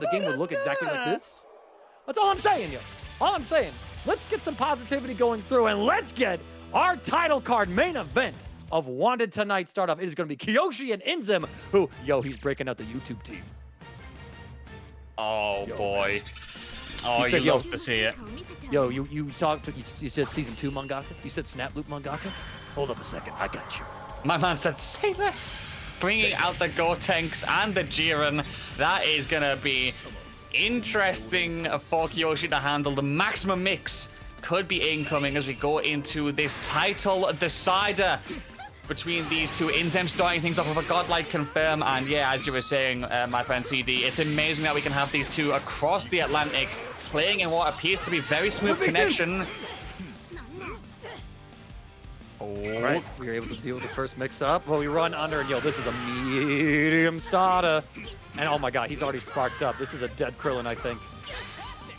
the game would look exactly like this. That's all I'm saying, yo. All I'm saying. Let's get some positivity going through, and let's get our title card main event of Wanted Tonight start off. It is going to be Kyoshi and Inzem, who, yo, he's breaking out the YouTube team. Oh, yo, boy. Man. Oh, said, you love to see it. Yo, you said Season 2 mangaka? You said Snap Loop mangaka? Hold up a second, I got you. My man said, say less. Bringing out the Gotenks and the Jiren. That is going to be interesting for Kyoshi to handle. The maximum mix could be incoming as we go into this title decider between these two. Inzem starting things off with a godlike confirm, and yeah, as you were saying, my friend CD, it's amazing that we can have these two across the Atlantic playing in what appears to be very smooth connection. Oh, right, we were able to deal with the first mix-up. Well, we run under, and yo, this is a medium starter. And oh my god, he's already sparked up. This is a dead Krillin, I think.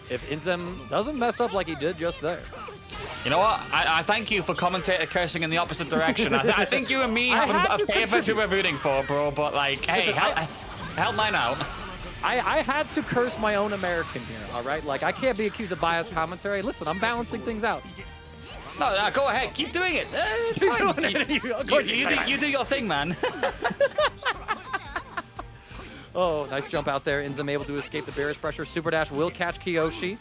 If Inzem doesn't mess up like he did just there. You know what? I thank you for commentator cursing in the opposite direction. I think you and me have a favorite who we're rooting for, bro. But like, hey, help mine out. I had to curse my own American here, all right? Like, I can't be accused of biased commentary. Listen, I'm balancing things out. No, go ahead. Keep doing it. It's fine. You do your thing, man. Oh, nice jump out there. Inzem able to escape the barrier's pressure. Super Dash will catch Kyoshi.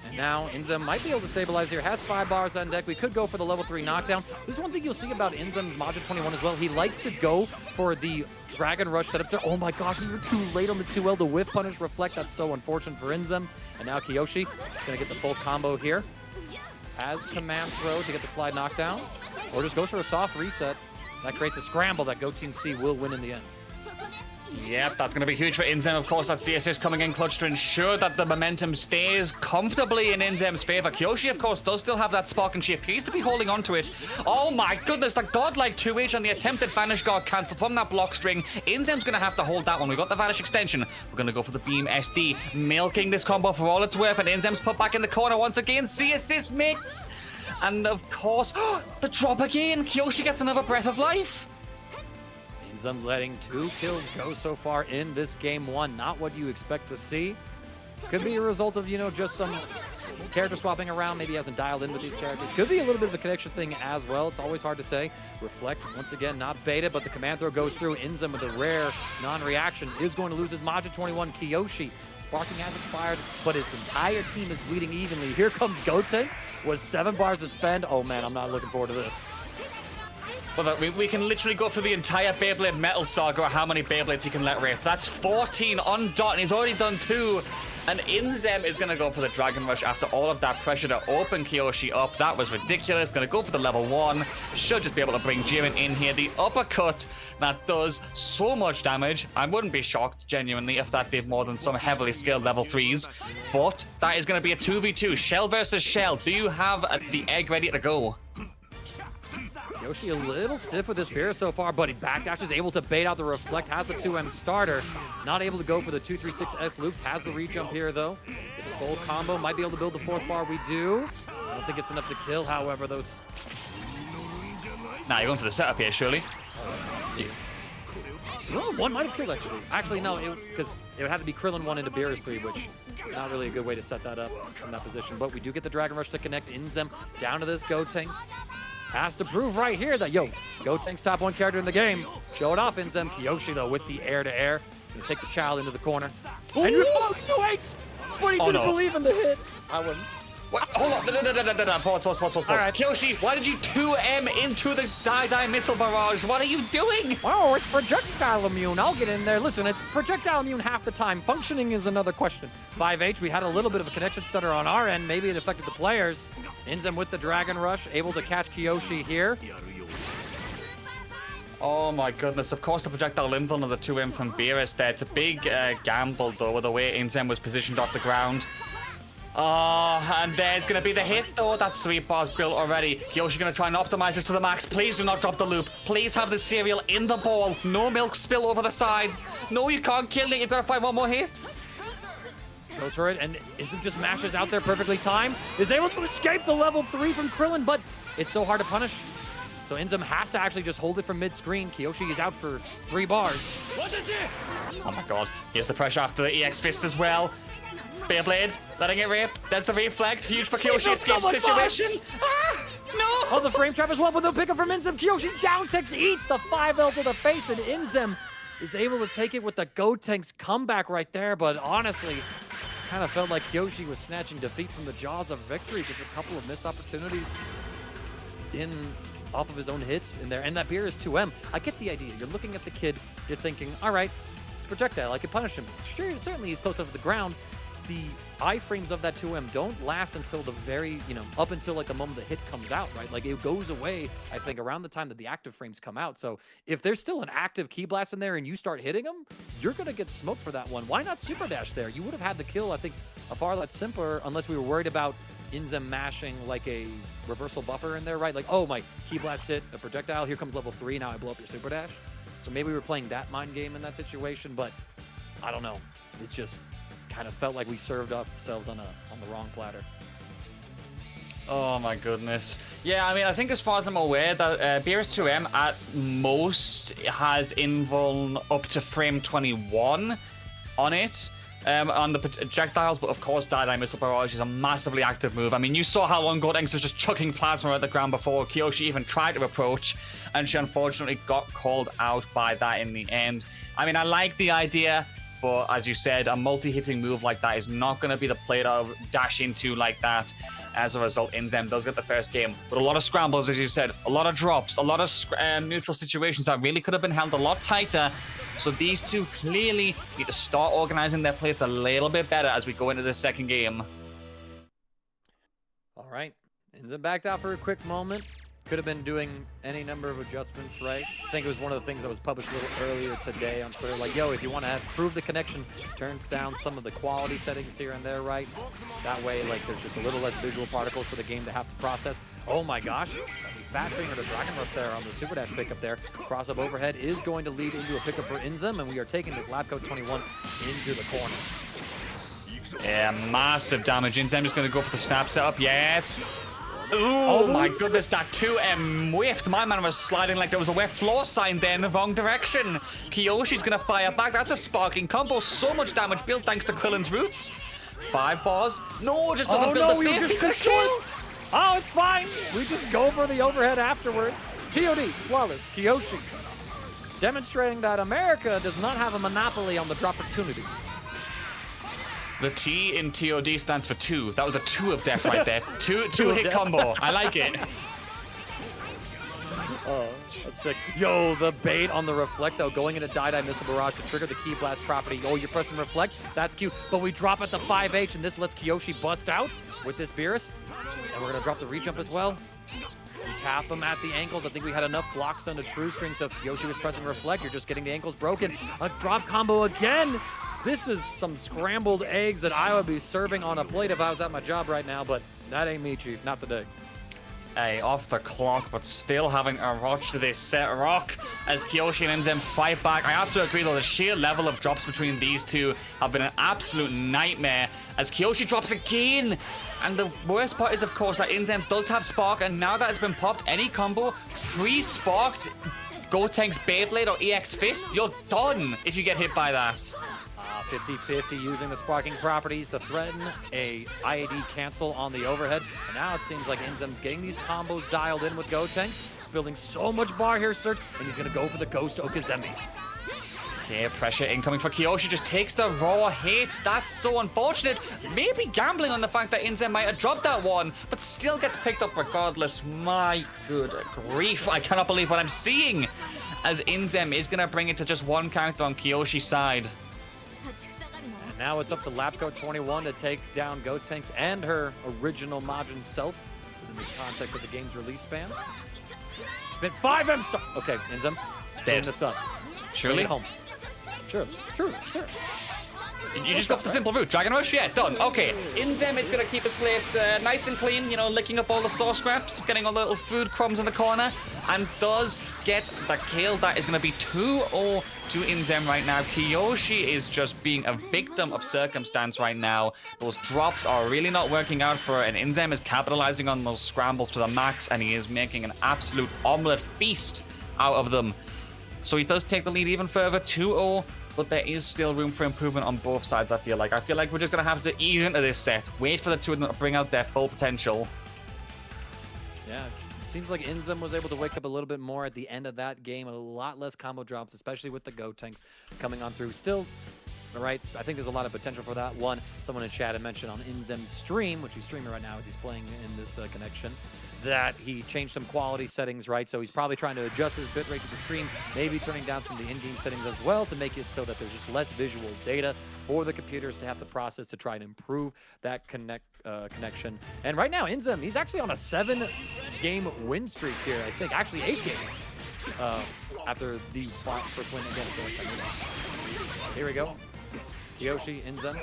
And now Inzem might be able to stabilize here. Has 5 bars on deck. We could go for the level 3 knockdown. This is one thing you'll see about Inzem's Module 21 as well. He likes to go for the Dragon Rush setups there. Oh my gosh, we were too late on the 2L. The whiff punish reflect. That's so unfortunate for Inzem. And now Kyoshi is going to get the full combo here. Has command throw to get the slide knockdown, or just goes for a soft reset. That creates a scramble that Go Team C will win in the end. Yep, that's going to be huge for Inzem. Of course, that CSS coming in clutch to ensure that the momentum stays comfortably in Inzem's favor. Kyoshi, of course, does still have that spark, and she appears to be holding on to it. Oh my goodness, the godlike 2H on the attempted Vanish Guard cancel from that block string. Inzem's going to have to hold that one. We've got the Vanish extension. We're going to go for the Beam SD, milking this combo for all it's worth, and Inzem's put back in the corner once again. CSS mix. And of course, the drop again. Kyoshi gets another breath of life. Inzem letting 2 kills go so far in this game 1. Not what you expect to see. Could be a result of, you know, just some character swapping around. Maybe he hasn't dialed in with these characters. Could be a little bit of a connection thing as well. It's always hard to say. Reflect, once again, not baited, but the command throw goes through. Inzem with a rare non-reaction is going to lose his Module 21. Kyoshi, sparking has expired, but his entire team is bleeding evenly. Here comes Gotenks with 7 bars to spend. Oh man, I'm not looking forward to this. Well, we can literally go through the entire Beyblade Metal Saga or how many Beyblades he can let rip. That's 14 on dot, and he's already done 2. And Inzem is going to go for the Dragon Rush after all of that pressure to open Kyoshi up. That was ridiculous. Going to go for the level 1. Should just be able to bring Jiren in here. The uppercut that does so much damage. I wouldn't be shocked, genuinely, if that did more than some heavily skilled level 3s. But that is going to be a 2v2. Shell versus Shell. Do you have the egg ready to go? Kyoshi a little stiff with his spear so far, but he backdashes, able to bait out the reflect, has the 2M starter. Not able to go for the 236S loops, has the re-jump here though. With the full combo, might be able to build the 4th bar, we do. I don't think it's enough to kill, however, those... Nah, you're going for the setup here, surely. No, 1 might have killed actually. Actually, no, because it would have to be Krillin 1 into Beerus 3, which is not really a good way to set that up from that position. But we do get the Dragon Rush to connect. Inzem down to this Gotenks. Has to prove right here that, yo, Gotenks top 1 character in the game. Show it off, Inzem. Kyoshi, though, with the air-to-air. Gonna take the child into the corner. Ooh. And 2H! But he didn't believe in the hit. I wouldn't. What? Hold on. Pause. All right. Kyoshi, why did you 2M into the Die missile barrage? What are you doing? Oh, it's projectile immune. I'll get in there. Listen, it's projectile immune half the time. Functioning is another question. 5H, we had a little bit of a connection stutter on our end. Maybe it affected the players. Inzem with the Dragon Rush, able to catch Kyoshi here. Oh my goodness, of course the projectile infill of the 2M from Beerus there. It's a big gamble though with the way Inzem was positioned off the ground. Oh, and there's going to be the hit, though. That's 3 bars built already. Kyoshi going to try and optimize this to the max. Please do not drop the loop. Please have the cereal in the ball. No milk spill over the sides. No, you can't kill it. You've got to find 1 more hit. Goes for it, and Inzem just mashes out there perfectly timed. Is able to escape the level 3 from Krillin, but it's so hard to punish. So Inzem has to actually just hold it from mid-screen. Kyoshi is out for 3 bars. Oh my god. Here's the pressure after the EX Fist as well. Beyblade, letting it rip. There's the reflect. Huge for Kyoshi. Escape situation. Ah, no! Oh, the frame trap as well, but they'll pick up from Inzem. Kyoshi down ticks, eats the 5L to the face, and Inzem is able to take it with the Gotenks comeback right there. But honestly, kind of felt like Kyoshi was snatching defeat from the jaws of victory. Just a couple of missed opportunities off of his own hits in there. And that beer is 2M. I get the idea. You're looking at the kid. You're thinking, all right, it's a projectile. I can punish him. Sure, certainly he's close up to the ground. The iframes of that 2M don't last until the very, up until like the moment the hit comes out, right? Like it goes away, I think, around the time that the active frames come out. So if there's still an active key blast in there and you start hitting him, you're going to get smoked for that one. Why not super dash there? You would have had the kill, I think, a far lot simpler, unless we were worried about Inzem mashing like a reversal buffer in there, right? Like, oh, my key blast hit a projectile. Here comes level 3. Now I blow up your super dash. So maybe we were playing that mind game in that situation, but I don't know. It just kind of felt like we served ourselves on the wrong platter. Oh my goodness. Yeah, I mean, I think as far as I'm aware, that BRS2M at most has invuln up to frame 21 on it. On the projectiles, but of course, Die Missile Barrage is a massively active move. I mean, you saw how long Gotenks was just chucking plasma at the ground before Kyoshi even tried to approach, and she unfortunately got called out by that in the end. I mean, I like the idea, but as you said, a multi-hitting move like that is not going to be the play to dash into like that. As a result, Inzem does get the first game, but a lot of scrambles, as you said, a lot of drops, a lot of neutral situations that really could have been held a lot tighter. So these two clearly need to start organizing their plays a little bit better as we go into the second game. All right. Inzem backed out for a quick moment. Could have been doing any number of adjustments, right? I think it was one of the things that was published a little earlier today on Twitter. Like, yo, if you want to prove the connection, turns down some of the quality settings here and there, right? That way, like, there's just a little less visual particles for the game to have to process. Oh my gosh. Fast finger to Dragon Rush there on the Super Dash pickup there. Cross up overhead is going to lead into a pickup for Inzem, and we are taking this Lab Coat 21 into the corner. Yeah, massive damage. Inzem is going to go for the snap setup. Yes. Oh my goodness, that 2M whiffed. My man was sliding like there was a wet floor sign there in the wrong direction. Kyoshi's going to fire back. That's a sparking combo. So much damage built thanks to Krillin's roots. 5 bars. No, just doesn't build the 5th. Just short. Oh, it's fine. We just go for the overhead afterwards. TOD, flawless, Kyoshi. Demonstrating that America does not have a monopoly on the dropportunity. The T in TOD stands for 2. That was a 2 of death right there. Two hit combo. I like it. Oh, that's sick. Yo, the bait on the reflect, though, going into Die Missile Barrage to trigger the Key Blast property. Oh, you're pressing reflect. That's cute. But we drop at the 5H, and this lets Kyoshi bust out with this Beerus. And we're going to drop the reach up as well. We tap him at the ankles. I think we had enough blocks done to True String, so if Kyoshi was pressing reflect, you're just getting the ankles broken. A drop combo again. This is some scrambled eggs that I would be serving on a plate if I was at my job right now, but that ain't me, Chief. Not today. Hey, off the clock, but still having a rush to this set rock as Kyoshi and Inzem fight back. I have to agree, though, the sheer level of drops between these two have been an absolute nightmare as Kyoshi drops again. And the worst part is, of course, that Inzem does have Spark, and now that it's been popped, any combo, pre-sparked Gotenks Beyblade or EX Fist, you're done if you get hit by that. 50-50 using the sparking properties to threaten a IAD cancel on the overhead. And now it seems like Inzem's getting these combos dialed in with Gotenks. He's building so much bar here, Serge, and he's going to go for the Ghost Okazemi. Okay, pressure incoming for Kyoshi, just takes the raw hit. That's so unfortunate. Maybe gambling on the fact that Inzem might have dropped that one, but still gets picked up regardless. My good grief, I cannot believe what I'm seeing, as Inzem is going to bring it to just one character on Kyoshi's side. Now it's up to Lapco 21 to take down Gotenks and her original Majin self within the context of the game's release span. Spent 5M star. Okay, Inzem, clean this up. Surely? Home. Sure, sure. You just go for the simple route. Dragon Rush? Yeah, done. Okay. Inzem is going to keep his plate nice and clean, you know, licking up all the sauce scraps, getting all the little food crumbs in the corner, and does get the kill. That is going to be 2-0 to Inzem right now. Kyoshi is just being a victim of circumstance right now. Those drops are really not working out for her, and Inzem is capitalizing on those scrambles to the max, and he is making an absolute omelette feast out of them. So he does take the lead even further, 2-0. But there is still room for improvement on both sides, I feel like. I feel like we're just going to have to ease into this set. Wait for the two of them to bring out their full potential. Yeah, it seems like Inzem was able to wake up a little bit more at the end of that game. A lot less combo drops, especially with the Go tanks coming on through. Still, all right, I think there's a lot of potential for that. One, someone in chat had mentioned on Inzem's stream, which he's streaming right now as he's playing in this connection, that he changed some quality settings, right? So he's probably trying to adjust his bitrate to the stream, maybe turning down some of the in-game settings as well to make it so that there's just less visual data for the computers to have the process to try and improve that connection. And right now, Inzem, he's actually on a 7-game win streak here, I think. Actually, 8 games after the first win against the Here we go. Kyoshi, Inzem.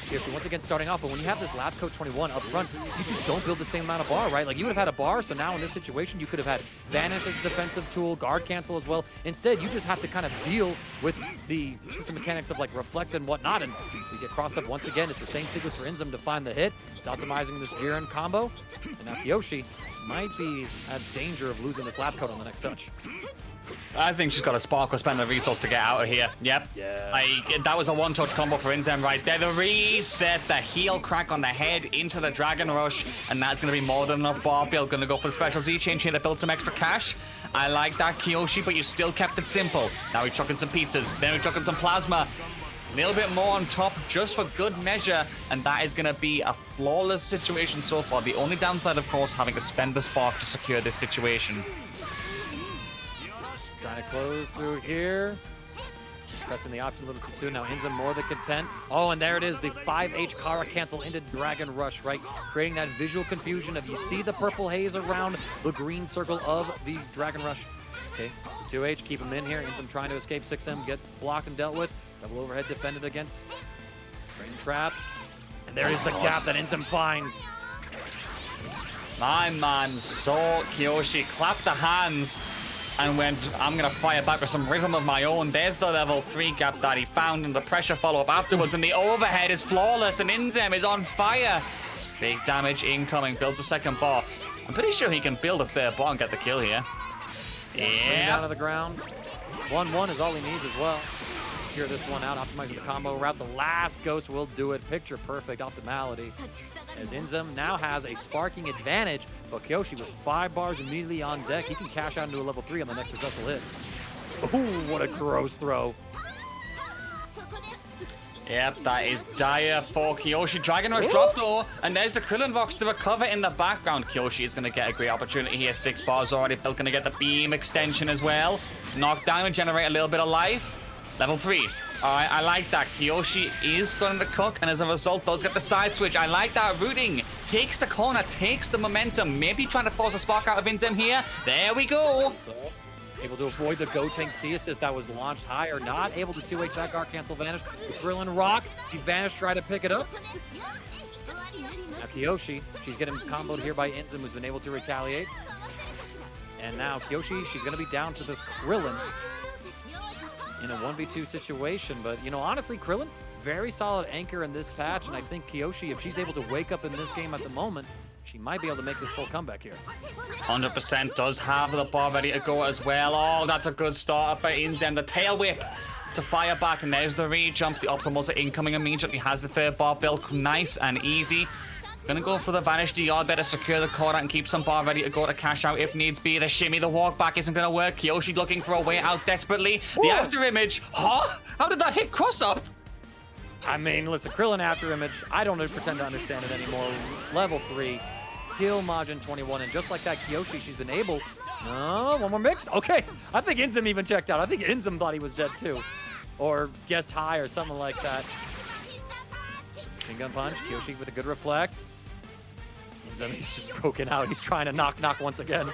Kyoshi once again starting off, but when you have this lab coat 21 up front, you just don't build the same amount of bar, right? Like you would have had a bar, so now in this situation, you could have had Vanish as a defensive tool, guard cancel as well. Instead, you just have to kind of deal with the system mechanics of like reflect and whatnot, and we get crossed up once again. It's the same sequence for Inzem to find the hit. He's optimizing this Jiren combo, and now Kyoshi might be at danger of losing this lab coat on the next touch. I think she's got a sparkle spend the resource to get out of here. Yep. Yeah. That was a one-touch combo for Inzem right there. The reset, the heel crack on the head into the Dragon Rush, and that's going to be more than enough bar build. Going to go for the special Z change here to build some extra cash. I like that, Kyoshi, but you still kept it simple. Now we're chucking some pizzas, then we're chucking some plasma. A little bit more on top just for good measure, and that is going to be a flawless situation so far. The only downside, of course, having to spend the spark to secure this situation. Trying to close through here. Pressing the option a little too soon. Now Inzem more than content. Oh, and there it is. The 5H Kara cancel into Dragon Rush, right? Creating that visual confusion of you see the purple haze around the green circle of the Dragon Rush. Okay, 2H, keep him in here. Inzem trying to escape 6M, gets blocked and dealt with. Double overhead defended against train traps. And there is the gap that Inzem finds. My man saw Kyoshi clap the hands and went, I'm going to fire back with some rhythm of my own. There's the level 3 gap that he found, and the pressure follow-up afterwards, and the overhead is flawless, and Inzem is on fire. Big damage incoming, builds a second bar. I'm pretty sure he can build a third bar and get the kill here. Yeah. Down to the ground. 1-1 is all he needs as well. Secure this one out, optimizing the combo route. The last ghost will do it. Picture perfect optimality. As Inzem now has a sparking advantage, but Kyoshi with 5 bars immediately on deck. He can cash out into a level 3 on the next successful hit. Ooh, what a gross throw. Yep, that is dire for Kyoshi. Dragon Rush drop though, and there's the Krillin box to recover in the background. Kyoshi is going to get a great opportunity here. 6 bars already built, going to get the beam extension as well. Knock down and generate a little bit of life. Level 3. All right, I like that. Kyoshi is starting to cook, and as a result, does get the side switch. I like that rooting. Takes the corner, takes the momentum. Maybe trying to force a spark out of Inzem here. There we go. So, able to avoid the Go Tank C assist that was launched higher. Not able to 2H that guard cancel vanish. The Krillin rock. She vanished, try to pick it up. Now Kyoshi, she's getting comboed here by Inzem, who's been able to retaliate. And now Kyoshi, she's going to be down to this Krillin in a 1v2 situation. But, you know, honestly, Krillin, very solid anchor in this patch. And I think Kyoshi, if she's able to wake up in this game at the moment, she might be able to make this full comeback here. 100% does have the bar ready to go as well. Oh, that's a good start by Inzem. The tail whip to fire back, and there's the re-jump. The optimals are incoming immediately. Has the third bar built nice and easy. Gonna go for the Vanish DR, better secure the corner and keep some bar ready to go to cash out if needs be. The shimmy, the walk back isn't gonna work. Kyoshi looking for a way out desperately. The after image, huh? How did that hit cross up? I mean, listen, Krillin after image, I don't pretend to understand it anymore. Level 3, kill Majin 21, and just like that, Kyoshi, she's been able... Oh, one more mix? Okay, I think Inzem even checked out. I think Inzem thought he was dead too. Or guessed high or something like that. Machine gun punch, Kyoshi with a good reflect. Inzem, he's just broken out. He's trying to knock once again.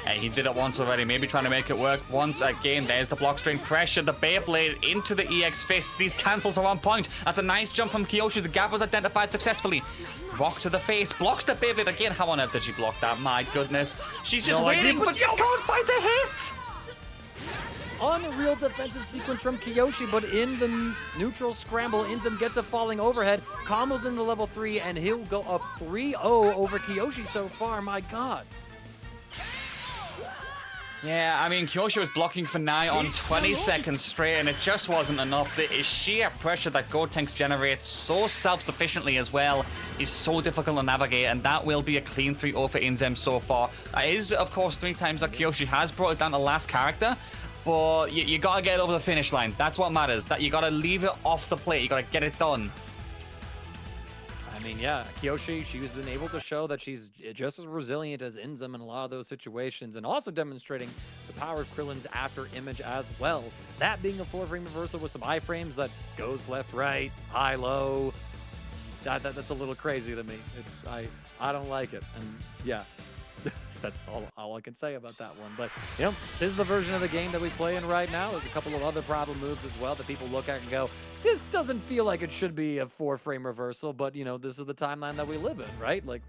He did it once already, maybe trying to make it work once again. There's the block strain pressure, the Beyblade into the EX fists. These cancels are on point. That's a nice jump from Kyoshi. The gap was identified successfully. Rock to the face, blocks the Beyblade again. How on earth did she block that? My goodness. She's just waiting, but she can't find the hit. Unreal defensive sequence from Kyoshi, but in the neutral scramble, Inzem gets a falling overhead, combos into level 3, and he'll go up 3-0 over Kyoshi so far. My God. Yeah, I mean, Kyoshi was blocking for nigh on 20 seconds straight, and it just wasn't enough. The sheer pressure that Gotenks generates so self-sufficiently as well is so difficult to navigate, and that will be a clean 3-0 for Inzem so far. That is, of course, 3 times that Kyoshi has brought it down to last character, but you gotta get over the finish line. That's what matters. That you gotta leave it off the plate. You gotta get it done. I mean, yeah, Kyoshi, she's been able to show that she's just as resilient as Inzem in a lot of those situations, and also demonstrating the power of Krillin's after image as well. That being a 4-frame reversal with some iframes that goes left, right, high, low. That's a little crazy to me. I don't like it, and yeah. That's all I can say about that one. But, you know, this is the version of the game that we play in right now. There's a couple of other problem moves as well that people look at and go, this doesn't feel like it should be a 4-frame reversal, but, you know, this is the timeline that we live in, right? Like,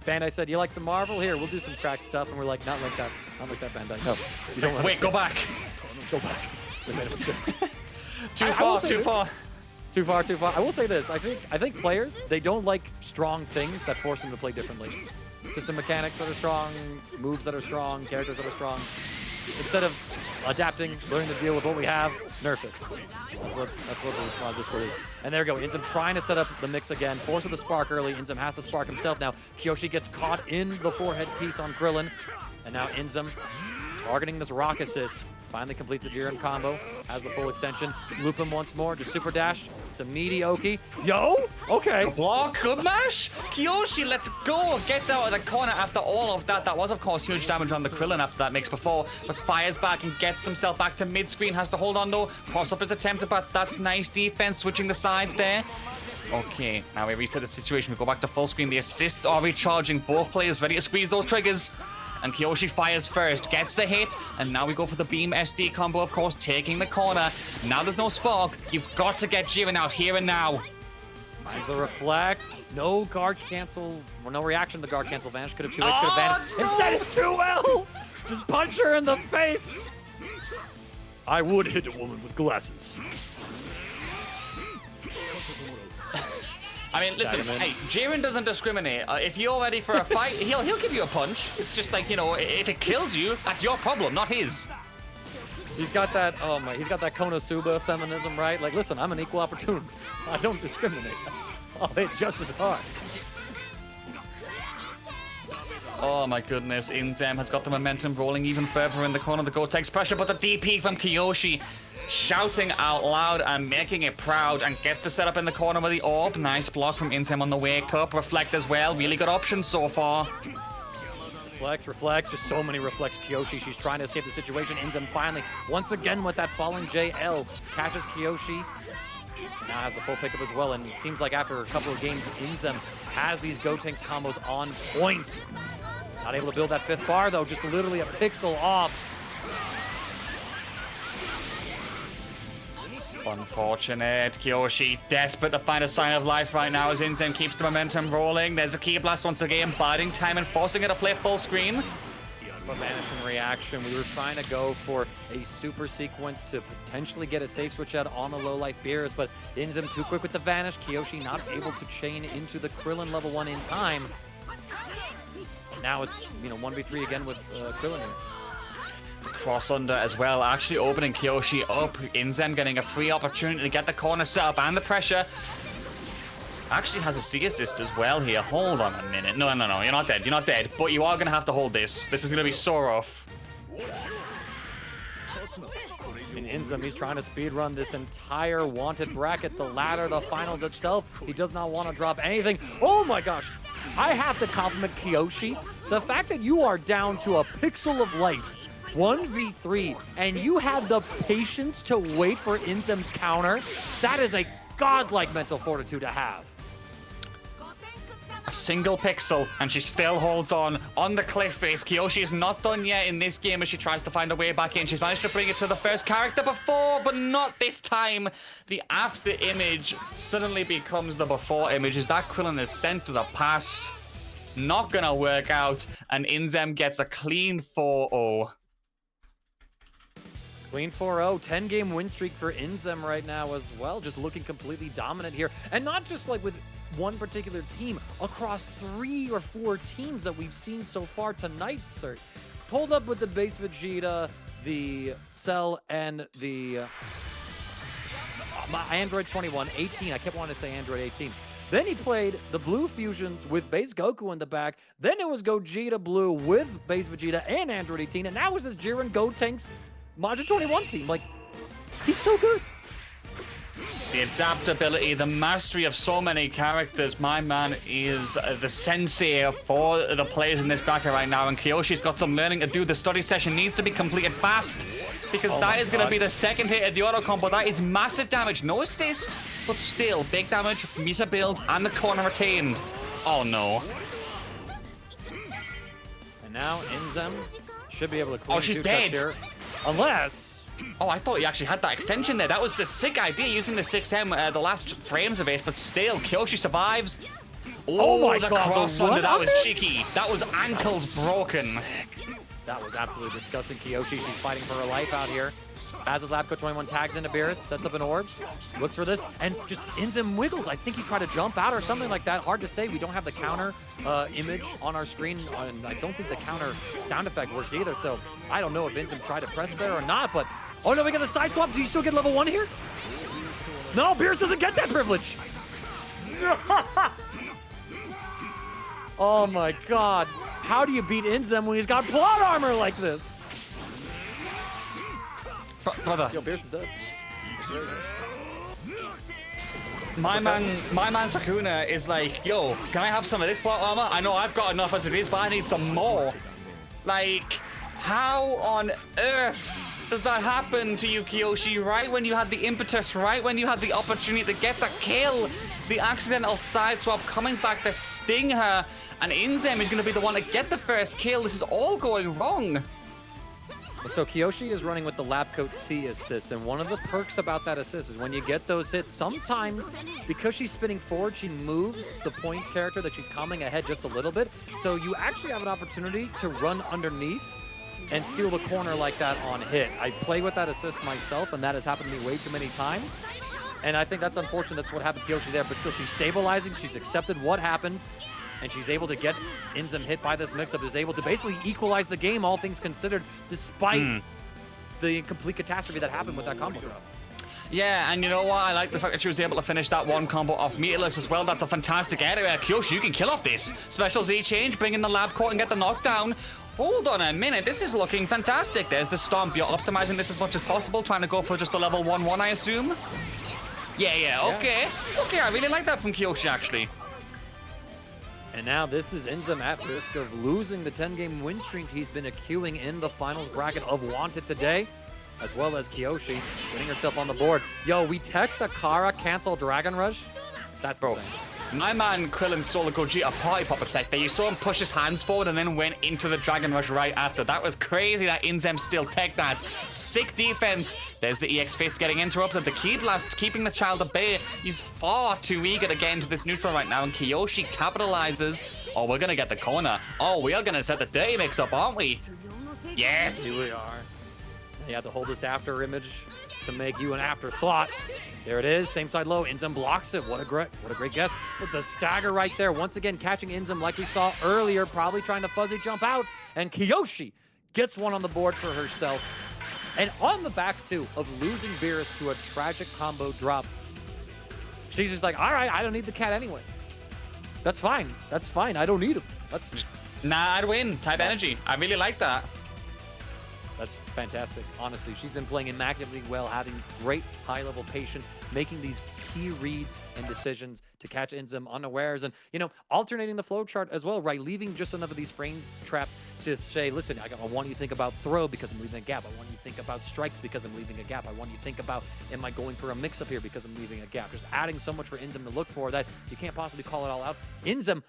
Bandai said, you like some Marvel? Here, we'll do some crack stuff. And we're like, not like that, Bandai. No, you don't Wait, go back. Go back. We made a mistake. Too far. Too far. I will say this. I think players, they don't like strong things that force them to play differently. System mechanics that are strong, moves that are strong, characters that are strong. Instead of adapting, learning to deal with what we have, nerf it. That's what the response this is. And there we go. Inzem trying to set up the mix again. Forces the spark early. Inzem has to spark himself now. Kyoshi gets caught in the forehead piece on Krillin. And now Inzem targeting this rock assist. Finally completes the Jiren combo. Has the full extension. Loop him once more. Just super dash. It's a mediocre. Yo! Okay. Block. Good mash. Kyoshi, let's go. Gets out of the corner after all of that. That was, of course, huge damage on the Krillin after that mix before. But fires back and gets himself back to mid-screen. Has to hold on, though. Cross-up is attempted, but that's nice defense. Switching the sides there. Okay, now we reset the situation. We go back to full screen. The assists are recharging. Both players ready to squeeze those triggers. And Kyoshi fires first, gets the hit, and now we go for the beam SD combo, of course, taking the corner. Now there's no spark. You've got to get Jiren out here and now. Finds the reflect. No guard cancel, or no reaction to the guard cancel vanish. Could have 2H, could have vanished. Instead, it's 2L! Just punch her in the face! I would hit a woman with glasses. I mean, listen, hey, Jiren doesn't discriminate. If you're ready for a fight, he'll give you a punch. It's just like, you know, if it kills you, that's your problem, not his. He's got that, he's got that Konosuba feminism, right? Like, listen, I'm an equal opportunist. I don't discriminate. I'll hit just as hard. Oh my goodness, Inzem has got the momentum rolling even further in the corner. The Gotenks pressure, but the DP from Kyoshi shouting out loud and making it proud, and gets to set up in the corner with the orb. Nice block from Inzem on the wake up. Reflect as well. Really good options so far. Reflects, just so many reflects. Kyoshi, she's trying to escape the situation. Inzem finally, once again with that falling JL, catches Kyoshi. Now has the full pickup as well, and it seems like after a couple of games, Inzem has these Gotenks combos on point. Not able to build that 5th bar, though, just literally a pixel off. Unfortunate. Kyoshi desperate to find a sign of life right now as Inzem keeps the momentum rolling. There's a key blast once again, biding time and forcing it to play full screen. But vanishing reaction. We were trying to go for a super sequence to potentially get a safe switch out on the low life Beerus, but Inzem too quick with the vanish. Kyoshi not able to chain into the Krillin level 1 in time. Now it's, you know, 1v3 again with Krillin here. Cross under as well, actually opening Kyoshi up. Inzem getting a free opportunity to get the corner set up and the pressure. Actually has a C assist as well here. Hold on a minute. No, you're not dead. You're not dead. But you are going to have to hold this. This is going to be so rough. And Inzem, he's trying to speedrun this entire wanted bracket, the ladder, the finals itself. He does not want to drop anything. Oh my gosh. I have to compliment Kyoshi. The fact that you are down to a pixel of life, 1v3, and you had the patience to wait for Inzem's counter, that is a godlike mental fortitude to have. A single pixel, and she still holds on the cliff face. Kyoshi is not done yet in this game as she tries to find a way back in. She's managed to bring it to the first character before, but not this time. The after image suddenly becomes the before image as that Krillin is sent to the past. Not gonna work out, and Inzem gets a clean 4-0. Clean 4-0, 10-game win streak for Inzem right now as well, just looking completely dominant here. And not just like with one particular team, across 3 or 4 teams that we've seen so far tonight, sir. Pulled up with the base Vegeta, the Cell, and the Android 21, 18. I kept wanting to say Android 18. Then he played the Blue Fusions with base Goku in the back. Then it was Gogeta Blue with base Vegeta and Android 18. And now it's this Jiren Gotenks Majin 21 team. Like, he's so good. The adaptability, the mastery of so many characters. My man is the sensei for the players in this bracket right now. And Kyoshi's got some learning to do. The study session needs to be completed fast because that is going to be the second hit of the auto combo. That is massive damage. No assist, but still big damage. Misa build and the corner retained. Oh no. And now Inzem should be able to clean she's dead. Here. Unless... Oh, I thought he actually had that extension there. That was a sick idea using the 6M, the last frames of it, but still, Kyoshi survives. Oh my the God, cross the under, that was under? cheeky. That was ankles broken. That was absolutely disgusting. Kyoshi, she's fighting for her life out here. Basil's Labco 21 tags into Beerus, sets up an orb, looks for this, and just Inzem wiggles. I think he tried to jump out or something like that. Hard to say. We don't have the counter image on our screen, and I don't think the counter sound effect works either, so I don't know if Inzem tried to press there or not, but... Oh no, we got the side swap. Do you still get level 1 here? No, Beerus doesn't get that privilege. Oh my God. How do you beat Inzem when he's got plot armor like this? Brother. Yo, Beerus is dead. My man Sakuna is like, yo, can I have some of this plot armor? I know I've got enough as it is, but I need some more. Like, how on earth does that happen to you, Kyoshi? Right when you had the impetus, right when you had the opportunity to get the kill, the accidental side swap coming back to sting her, and Inzem is going to be the one to get the first kill. This is all going wrong. So Kyoshi is running with the Lab Coat C assist, and one of the perks about that assist is when you get those hits, sometimes, because she's spinning forward, she moves the point character that she's coming ahead just a little bit, so you actually have an opportunity to run underneath and steal the corner like that on hit. I play with that assist myself, and that has happened to me way too many times. And I think that's unfortunate. That's what happened to Kyoshi there, but still she's stabilizing. She's accepted what happened, and she's able to get Inzem hit by this mix-up, is able to basically equalize the game, all things considered, despite the complete catastrophe that happened with that combo drop. Yeah, and you know what? I like the fact that she was able to finish that one combo off meterless as well. That's a fantastic area. Kyoshi, you can kill off this. Special Z change, bring in the lab court and get the knockdown. Hold on a minute, this is looking fantastic. There's the stomp. You're optimizing this as much as possible, trying to go for just a level 1-1, I assume? Yeah, okay. Okay, I really like that from Kyoshi, actually. And now this is Inzem at risk of losing the 10-game win streak he's been accruing in the finals bracket of Wanted today, as well as Kyoshi getting herself on the board. Yo, we tech the Kara cancel Dragon Rush? That's insane. My man Krillin stole the Gogeta party popper tech there. You saw him push his hands forward and then went into the Dragon Rush right after. That was crazy that Inzem still tech that. Sick defense. There's the EX fist getting interrupted. The Ki Blast keeping the child at bay. He's far too eager to get into this neutral right now, and Kyoshi capitalizes. Oh, we're going to get the corner. Oh, we are going to set the dirty mix up, aren't we? Yes. Here we are. You have to hold this after image to make you an afterthought. There it is, same side low. Inzem blocks it. What a great guess. But the stagger right there, once again catching Inzem like we saw earlier, probably trying to fuzzy jump out. And Kyoshi gets one on the board for herself. And on the back too of losing Beerus to a tragic combo drop, she's just like, all right, I don't need the cat anyway. That's fine. That's fine. I don't need him. That's nah, I'd win. Type energy. I really like that. That's fantastic. Honestly, she's been playing immaculately well, having great high-level patience, making these key reads and decisions to catch Inzem unawares, and, you know, alternating the flow chart as well, right? Leaving just enough of these frame traps to say, listen, I want you to think about throw because I'm leaving a gap. I want you to think about strikes because I'm leaving a gap. I want you to think about, am I going for a mix-up here because I'm leaving a gap? Just adding so much for Inzem to look for that you can't possibly call it all out. Inzem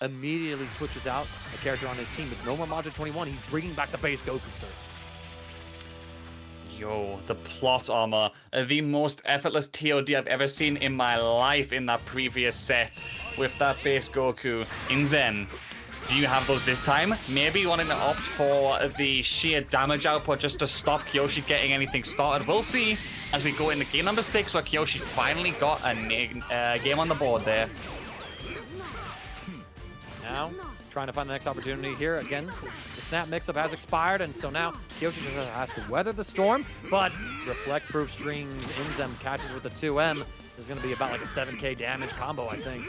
immediately switches out a character on his team. It's no more Majin 21. He's bringing back the base Goku, sir. Yo, the plot armor. The most effortless TOD I've ever seen in my life in that previous set with that base Goku. Inzem, do you have those this time? Maybe you wanted to opt for the sheer damage output just to stop Kyoshi getting anything started. We'll see as we go into game number 6 where Kyoshi finally got a game on the board there. Now, trying to find the next opportunity here. Again, the snap mix-up has expired, and so now Kyoshi just has to weather the storm, but reflect-proof strings. Inzem catches with the 2M. This is going to be about like a 7k damage combo, I think.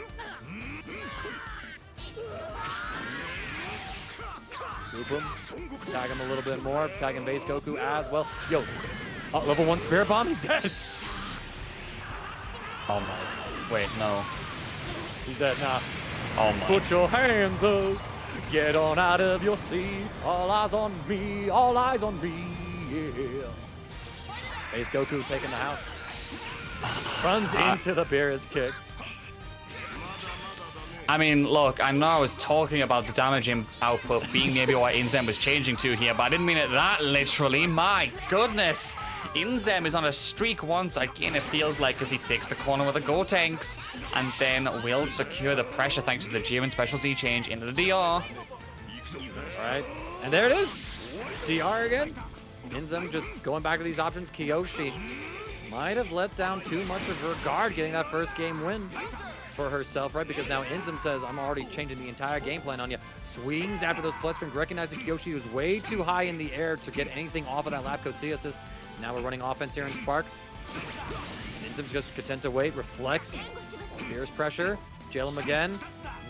Group him, tag him a little bit more, tag him base Goku as well. Yo, level 1 Spirit Bomb, he's dead. Oh my, wait, no. He's dead now. Oh my. Put your hands up, get on out of your seat. All eyes on me, all eyes on me, yeah. Base Goku taking the house. Runs into the Beerus kick. I mean, look, I know I was talking about the damage output being maybe what Inzem was changing to here, but I didn't mean it that literally. My goodness. Inzem is on a streak once again, it feels like, as he takes the corner with the Gotenks and then will secure the pressure thanks to the Jiren special Z change into the DR. All right, and there it is. DR again. Inzem just going back to these options. Kyoshi might have let down too much of her guard getting that first game win for herself, right? Because now Inzem says, I'm already changing the entire game plan on you. Swings after those plus strings, recognizing Kyoshi was way too high in the air to get anything off of that lap code C assist. Now we're running offense here in Spark. Inzem's just content to wait, reflects, Beerus pressure, jail him again.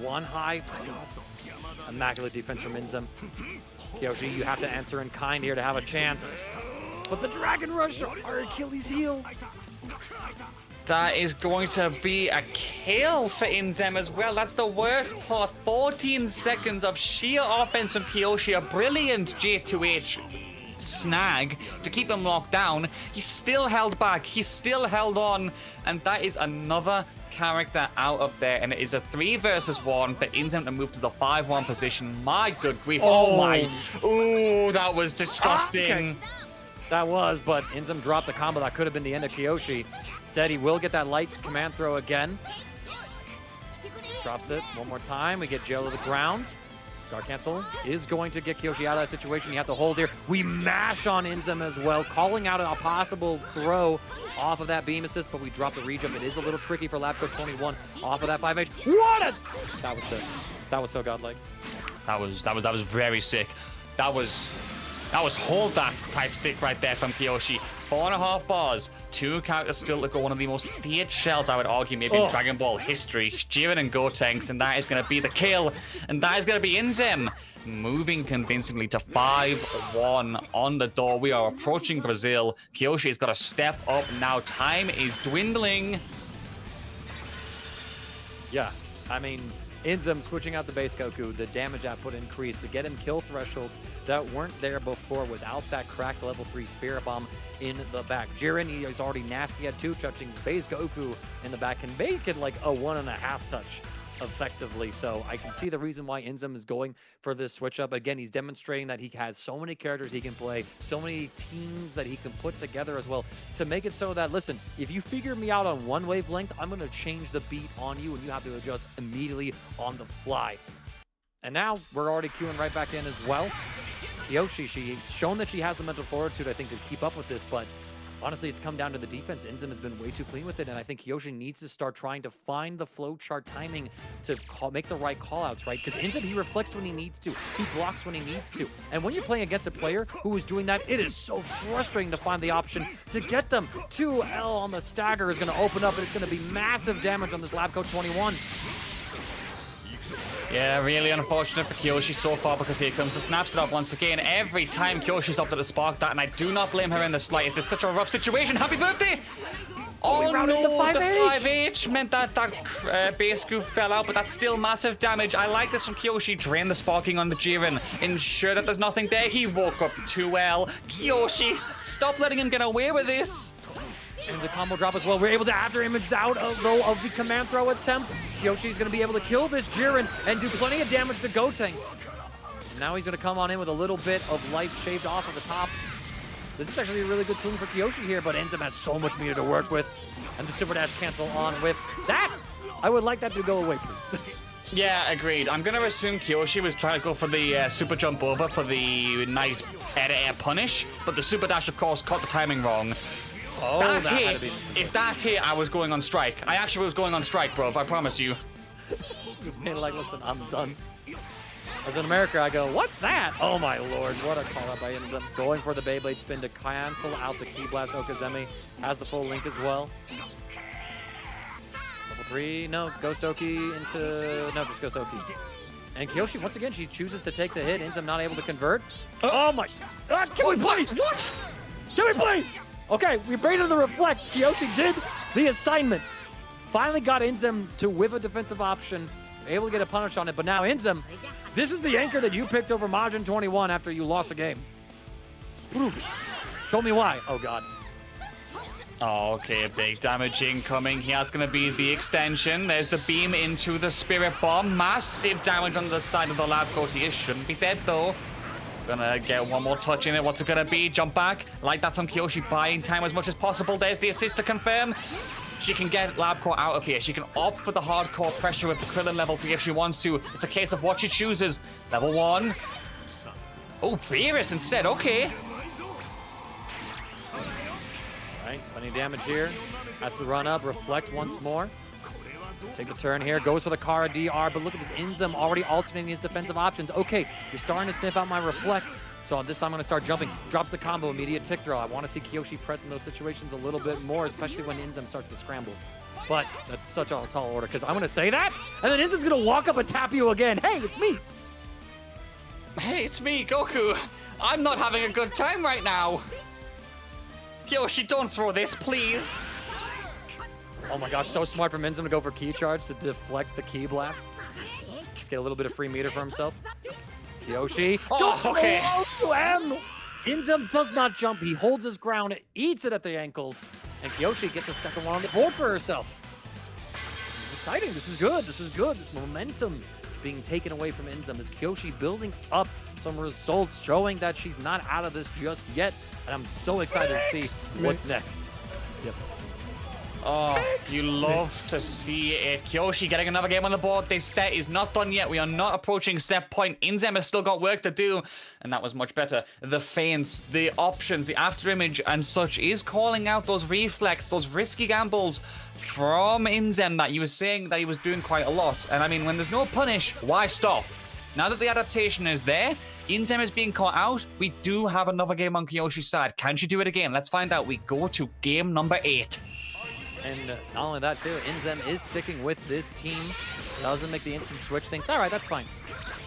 One high, immaculate defense from Inzem. Kyoshi, you have to answer in kind here to have a chance. But the Dragon Rush, our Achilles heel. That is going to be a kill for Inzem as well. That's the worst part. 14 seconds of sheer offense from Kyoshi. A brilliant J2H snag to keep him locked down. He still held back. He still held on. And that is another character out of there. And it is a 3 versus 1 for Inzem to move to the 5-1 position. My good grief. Oh my. Ooh, that was disgusting. Okay. That was, but Inzem dropped the combo. That could have been the end of Kyoshi. Instead, he will get that light command throw again. Drops it one more time. We get Joe to the ground. Guard cancel is going to get Kyoshi out of that situation. You have to hold here. We mash on Inzem as well, calling out a possible throw off of that beam assist, but we drop the rejump. It is a little tricky for lap code 21 off of that 5H. What a... That was sick. That was so godlike. That was very sick. That was hold that type sick right there from Kyoshi. 4.5 bars. 2 characters still to go. One of the most feared shells, I would argue, maybe in Dragon Ball history. Jiren and Gotenks, and that is going to be the kill. And that is going to be Inzem moving convincingly to 5-1 on the door. We are approaching Brazil. Kyoshi has got to step up now. Time is dwindling. Yeah, I mean, Inzem switching out the base Goku, the damage output increased to get him kill thresholds that weren't there before without that cracked level 3 Spirit Bomb in the back. Jiren, he is already nasty at 2, touching base Goku in the back can make it like a 1.5 touch effectively. So I can see the reason why Inzem is going for this switch up. Again, he's demonstrating that he has so many characters he can play, so many teams that he can put together as well to make it so that, listen, if you figure me out on one wavelength, I'm going to change the beat on you and you have to adjust immediately on the fly. And now we're already queuing right back in as well. Kyoshi, she's shown that she has the mental fortitude, I think, to keep up with this, but honestly, it's come down to the defense. Inzem has been way too clean with it, and I think Kyoshi needs to start trying to find the flow chart timing to make the right callouts, right? Because Inzem, he reflects when he needs to. He blocks when he needs to. And when you're playing against a player who is doing that, it is so frustrating to find the option to get them. 2L on the stagger is going to open up, and it's going to be massive damage on this lap code 21. Yeah, really unfortunate for Kyoshi so far, because here comes the snap setup once again. Every time Kyoshi's up to the spark that, and I do not blame her in the slightest. It's such a rough situation. Happy birthday! Oh no, the 5H meant that base goof fell out, but that's still massive damage. I like this from Kyoshi. Drain the sparking on the Jiren. Ensure that there's nothing there. He woke up too well. Kyoshi, stop letting him get away with this. And the combo drop as well. We're able to after image out of the command throw attempts. Kyoshi's going to be able to kill this Jiren and do plenty of damage to Gotenks. And now he's going to come on in with a little bit of life shaved off of the top. This is actually a really good swing for Kyoshi here, but Inzem has so much meter to work with. And the super dash cancel on with that. I would like that to go away, please. Yeah, agreed. I'm going to assume Kyoshi was trying to go for the super jump over for the nice air-to-air punish, but the super dash, of course, caught the timing wrong. Oh, that's that hit. If that's hit, I was going on strike. I actually was going on strike, bro, I promise you. Just being like, listen, I'm done. As in America, I go, what's that? Oh my lord, what a call out by Inzem. Going for the Beyblade spin to cancel out the Ki Blast. Okazemi has the full link as well. Level 3, no, Ghost Oki into, no, just Ghost Oki. And Kyoshi, once again, she chooses to take the hit. Inzem not able to convert. Oh my, can we please? What? Can we please? Okay, we baited the reflect. Kyoshi did the assignment. Finally got Inzem to whiff a defensive option. Able to get a punish on it, but now Inzem, this is the anchor that you picked over Majin 21 after you lost the game. Prove it. Show me why. Oh, God. Oh, okay, big damage incoming. Here, it's going to be the extension. There's the beam into the Spirit Bomb. Massive damage on the side of the lab coat. He shouldn't be dead, though. Gonna get one more touch in it. What's it gonna be? Jump back. Like that from Kyoshi, buying time as much as possible. There's the assist to confirm. She can get Labcore out of here. She can opt for the hardcore pressure with the Krillin level 3 if she wants to. It's a case of what she chooses. Level 1. Oh, Beerus instead. Okay. Right, plenty of damage here. Has to run up, reflect once more. Take the turn here, goes for the Kara DR, but look at this Inzem already alternating his defensive options. Okay, you're starting to sniff out my reflex, so this time I'm going to start jumping. Drops the combo, immediate tick throw. I want to see Kyoshi press in those situations a little bit more, especially when Inzem starts to scramble. But that's such a tall order, because I'm going to say that, and then Inzem's going to walk up and tap you again. Hey, it's me. Hey, it's me, Goku. I'm not having a good time right now. Kyoshi, don't throw this, please. Oh my gosh, so smart from Inzem to go for Ki Charge to deflect the Ki Blast. Just get a little bit of free meter for himself. Kyoshi. Oh, okay. Inzem does not jump. He holds his ground, eats it at the ankles, and Kyoshi gets a second one on the board for herself. This is exciting. This is good. This is good. This momentum being taken away from Inzem is Kyoshi building up some results, showing that she's not out of this just yet. And I'm so excited to see what's next. Yep. Oh, you love to see it. Kyoshi getting another game on the board. This set is not done yet. We are not approaching set point. Inzem has still got work to do, and that was much better. The feints, the options, the after image and such is calling out those reflex, those risky gambles from Inzem that he was saying that he was doing quite a lot. And I mean, when there's no punish, why stop? Now that the adaptation is there, Inzem is being caught out. We do have another game on Kyoshi's side. Can she do it again? Let's find out. We go to game number 8. And not only that, too, Inzem is sticking with this team. Doesn't make the instant switch. Thinks, all right, that's fine.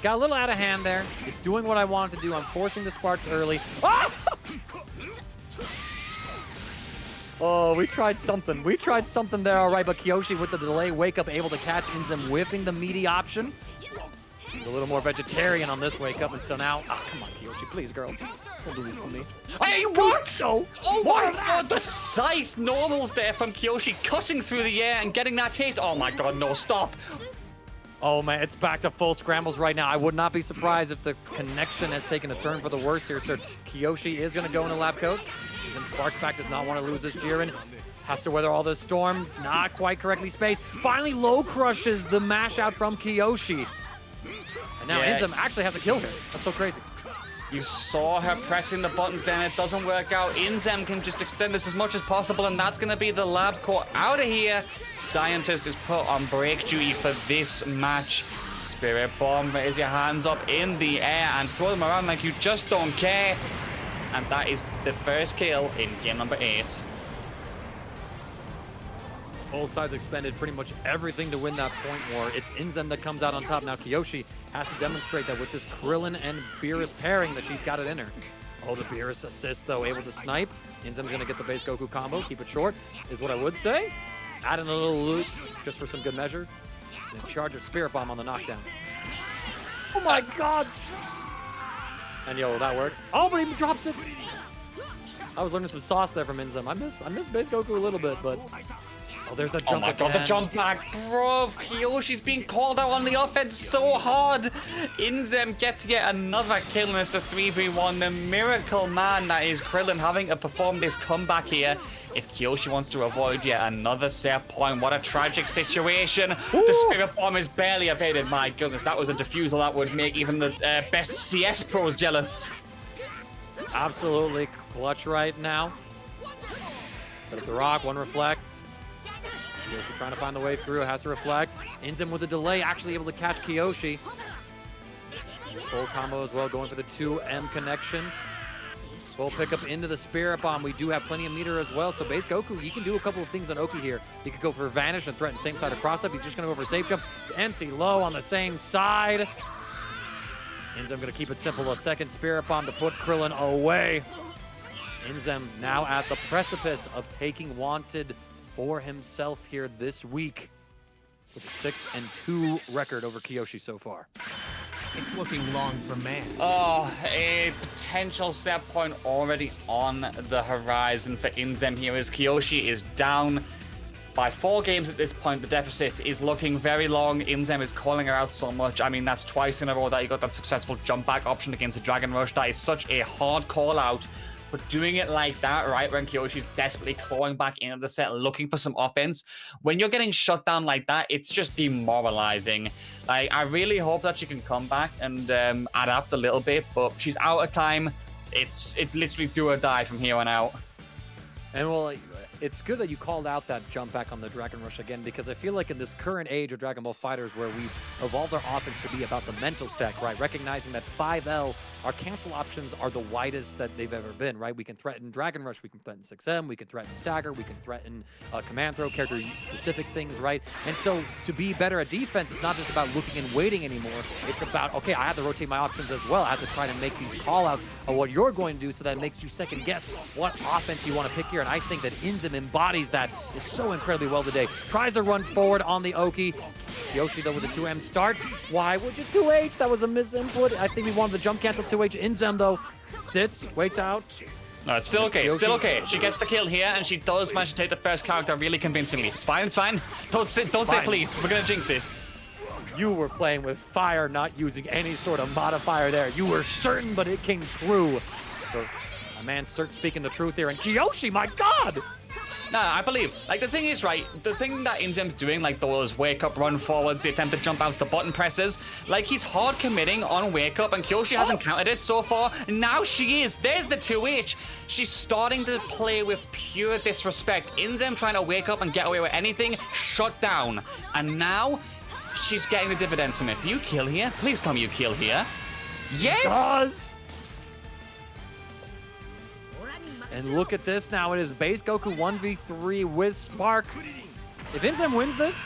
Got a little out of hand there. It's doing what I wanted to do. I'm forcing the sparks early. Oh! Oh, we tried something. We tried something there, all right. But Kyoshi with the delay wake up, able to catch Inzem whiffing the meaty option. A little more vegetarian on this wake up. And so now, come on, Kyoshi, please, girl. Don't do this to me. Hey, what? No. Oh my god, the scythe normals there from Kyoshi cutting through the air and getting that hit. Oh my god, no, stop. Oh man, it's back to full scrambles right now. I would not be surprised if the connection has taken a turn for the worse here, sir. Kyoshi is going to go in a lab coat. And Sparksback does not want to lose this Jiren. Has to weather all this storm. Not quite correctly spaced. Finally low crushes the mash out from Kyoshi. And now Inzem actually has a kill here. That's so crazy. You saw her pressing the buttons then. It doesn't work out. Inzem can just extend this as much as possible, and that's going to be the lab core out of here. Scientist is put on break duty for this match. Spirit Bomb, raise your hands up in the air and throw them around like you just don't care. And that is the first kill in game number 8. Both sides expended pretty much everything to win that point war. It's Inzem that comes out on top. Now Kyoshi has to demonstrate that with this Krillin and Beerus pairing that she's got it in her. Oh, the Beerus assist, though, able to snipe. Inzem's going to get the base Goku combo. Keep it short, is what I would say. Add in a little loot, just for some good measure. And charge of Spirit Bomb on the knockdown. Oh my god! And yo, that works. Oh, but he drops it. I was learning some sauce there from Inzem. I miss base Goku a little bit, but oh, there's that jump. Oh my god, the jump back, bro. Kyoshi's being called out on the offense so hard. Inzem gets yet another kill, and it's a 3v1. The miracle man that is Krillin having to perform this comeback here. If Kyoshi wants to avoid yet another set point, what a tragic situation. Ooh. The Spirit Bomb is barely evaded. My goodness, that was a defusal that would make even the best CS pros jealous. Absolutely clutch right now. Set up the rock, one reflect. Kyoshi trying to find the way through, has to reflect. Inzem with a delay, actually able to catch Kyoshi. Full combo as well, going for the 2M connection. Full pickup into the Spirit Bomb. We do have plenty of meter as well, so base Goku, he can do a couple of things on Oki here. He could go for Vanish and threaten same side of cross-up. He's just going to go for Safe Jump. Empty low on the same side. Inzem going to keep it simple. A second Spirit Bomb to put Krillin away. Inzem now at the precipice of taking Wanted for himself here this week with a 6-2 record over Kyoshi so far. It's looking long for man. Oh, a potential set point already on the horizon for Inzem here as Kyoshi is down by 4 games at this point. The deficit is looking very long. Inzem is calling her out so much. I mean, that's twice in a row that you got that successful jump back option against the Dragon Rush. That is such a hard call out. But doing it like that, right, when Kyoshi's desperately clawing back into the set, looking for some offense, when you're getting shut down like that, it's just demoralizing. Like, I really hope that she can come back and adapt a little bit, but she's out of time. It's literally do or die from here on out. And well, it's good that you called out that jump back on the Dragon Rush again, because I feel like in this current age of Dragon Ball FighterZ, where we've evolved our offense to be about the mental stack, right? Recognizing that 5L, our cancel options are the widest that they've ever been, right? We can threaten Dragon Rush, we can threaten 6M, we can threaten Stagger, we can threaten Command Throw, character-specific things, right? And so to be better at defense, it's not just about looking and waiting anymore. It's about, okay, I have to rotate my options as well. I have to try to make these call-outs of what you're going to do, so that it makes you second-guess what offense you want to pick here. And I think that Inzem embodies that is so incredibly well today. Tries to run forward on the Oki. Kyoshi, though, with a 2M start. Why would you 2H? That was a misinput. I think we wanted the jump cancel 2H. Inzem, though, sits, waits out. No, it's still okay. It's still okay. She gets the kill here, and she does manage to take the first character really convincingly. It's fine. It's fine. Don't sit, please. We're gonna jinx this. You were playing with fire, not using any sort of modifier there. You were certain, but it came true. So, my man Cirque speaking the truth here. And Kyoshi, my God! Nah, I believe. Like, the thing is, right, the thing that Inzem's doing, like those wake-up, run forwards, the attempt to jump outs, the button presses, like, he's hard committing on wake-up, and Kyoshi hasn't counted it so far. Now she is. There's the 2H. She's starting to play with pure disrespect. Inzem trying to wake up and get away with anything, shut down. And now, she's getting the dividends from it. Do you kill here? Please tell me you kill here. Yes! It does! And look at this now. It is base Goku 1v3 with Spark. If Inzem wins this,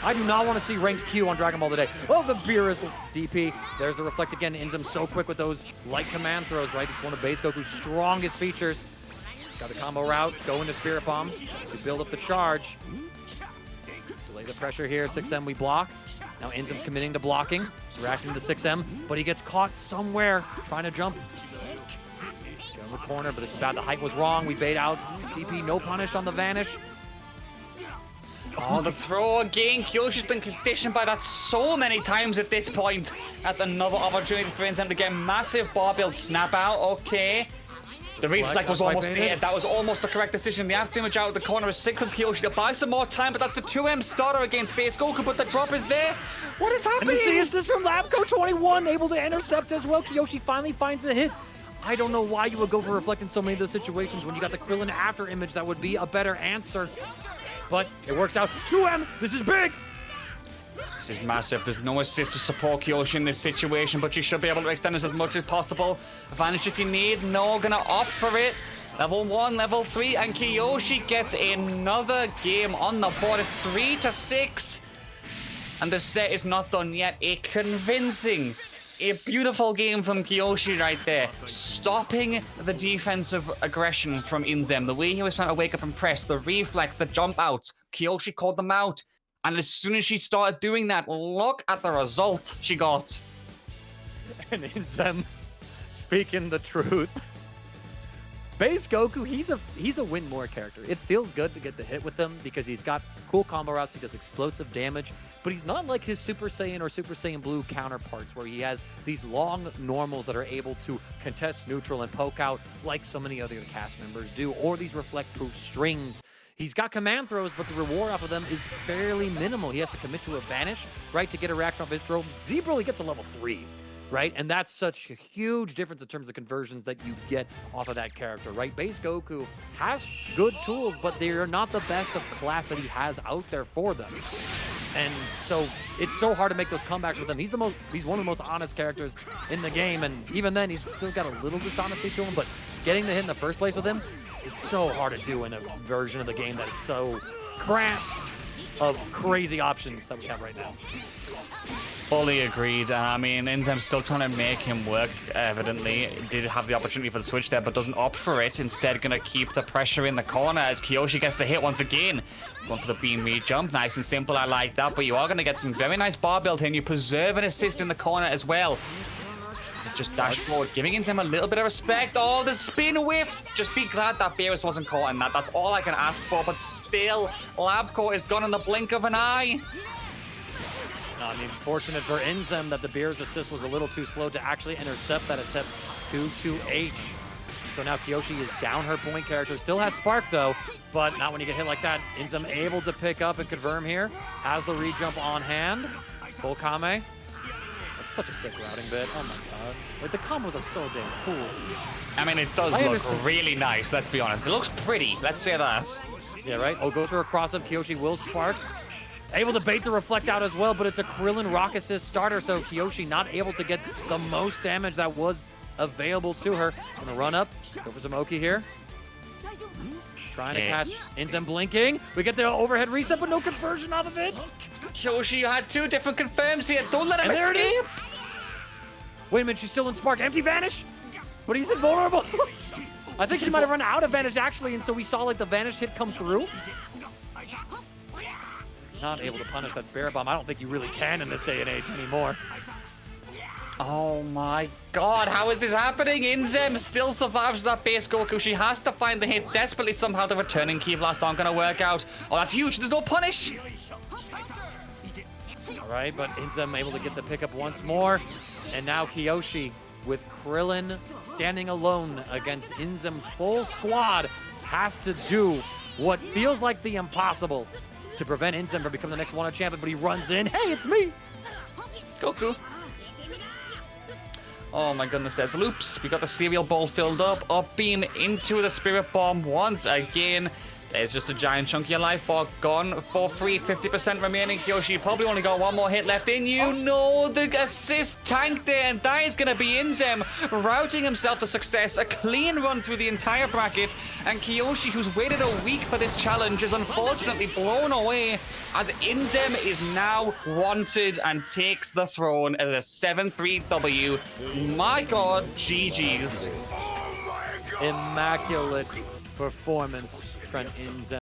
I do not want to see ranked Q on Dragon Ball today. Oh, the beer is DP. There's the reflect again. Inzem so quick with those light command throws, right? It's one of base Goku's strongest features. Got the combo route, go into Spirit Bomb to build up the charge. Delay the pressure here. 6M we block. Now Inzem's committing to blocking, reacting to 6M, but he gets caught somewhere trying to jump. The corner, but this is bad. The height was wrong. We bait out. DP, no punish on the Vanish. Oh, the throw again. Kyoshi's been conditioned by that so many times at this point. That's another opportunity for Inzem to get massive bar build snap out. Okay. The reflect was almost baited. That was almost the correct decision. The after-image out of the corner is sick from Kyoshi to buy some more time, but that's a 2M starter against base Goku, but the drop is there. What is happening? And you see assist from Labco21, able to intercept as well. Kyoshi finally finds a hit. I don't know why you would go for reflect in so many of those situations when you got the Krillin after image. That would be a better answer. But it works out. 2M, this is big. This is massive. There's no assist to support Kyoshi in this situation, but you should be able to extend this as much as possible. Advantage if you need. No, gonna opt for it. Level 1, level 3, and Kyoshi gets another game on the board. It's 3-6. And the set is not done yet. A convincing, a beautiful game from Kyoshi right there. Stopping the defensive aggression from Inzem. The way he was trying to wake up and press, the reflex, the jump outs. Kyoshi called them out. And as soon as she started doing that, look at the result she got. And Inzem speaking the truth. Base Goku, he's a win more character. It feels good to get the hit with him because he's got cool combo routes, he does explosive damage, but he's not like his Super Saiyan or Super Saiyan Blue counterparts where he has these long normals that are able to contest neutral and poke out like so many other cast members do, or these reflect-proof strings. He's got command throws, but the reward off of them is fairly minimal. He has to commit to a vanish, right, to get a reaction off his throw. Zebra, he gets a level 3. Right? And that's such a huge difference in terms of conversions that you get off of that character, right? Base Goku has good tools, but they're not the best of class that he has out there for them. And so it's so hard to make those comebacks with him. He's one of the most honest characters in the game, and even then he's still got a little dishonesty to him, but getting the hit in the first place with him, it's so hard to do in a version of the game that is so cramped of crazy options that we have right now. Fully agreed. I mean, Inzem's still trying to make him work, evidently. Did have the opportunity for the switch there, but doesn't opt for it. Instead, going to keep the pressure in the corner as Kyoshi gets the hit once again. Going for the beam read jump. Nice and simple. I like that, but you are going to get some very nice bar build here, and you preserve an assist in the corner as well. Just dash forward, giving Inzem a little bit of respect. Oh, the spin whiffs. Just be glad that Beerus wasn't caught in that. That's all I can ask for, but still, LabCorp is gone in the blink of an eye. I mean, fortunate for Inzem that the Beer's assist was a little too slow to actually intercept that attempt 2-2H. So now Kyoshi is down her point character. Still has Spark, though, but not when you get hit like that. Inzem able to pick up and confirm here. Has the re-jump on hand. Full Kame. That's such a sick routing bit. Oh, my God. Like, the combos are so damn cool. I mean, it does look really nice, let's be honest. It looks pretty. Let's say that. Yeah, right? Oh, goes for a cross-up. Kyoshi will Spark. Able to bait the reflect out as well, but it's a Krillin rock assist starter, so Kyoshi not able to get the most damage that was available to her. Gonna run up, go for some Oki here. Trying to catch Inzem blinking. We get the overhead reset, but no conversion out of it. Kyoshi, you had two different confirms here. Don't let him escape. Wait a minute, she's still in Spark. Empty vanish, but he's invulnerable. I think she might have run out of vanish, actually, and so we saw like the vanish hit come through. Not able to punish that Spirit Bomb. I don't think you really can in this day and age anymore. Oh my God, how is this happening? Inzem still survives that base Goku. She has to find the hit desperately somehow. The returning Key Blast aren't going to work out. Oh, that's huge. There's no punish. All right, but Inzem able to get the pickup once more. And now Kyoshi with Krillin standing alone against Inzem's full squad has to do what feels like the impossible to prevent Inzem from becoming the next One-Up champion, but he runs in. Hey, it's me! Goku. Oh my goodness, there's loops. We got the cereal bowl filled up. Up beam into the Spirit Bomb once again. There's just a giant chunk of your life bar gone for free. 50% remaining. Kyoshi probably only got one more hit left in you. No, the assist tank there, and that is going to be Inzem routing himself to success. A clean run through the entire bracket, and Kyoshi, who's waited a week for this challenge, is unfortunately blown away as Inzem is now wanted and takes the throne as a 7-3 My God, GG's. Immaculate performance from Inzem.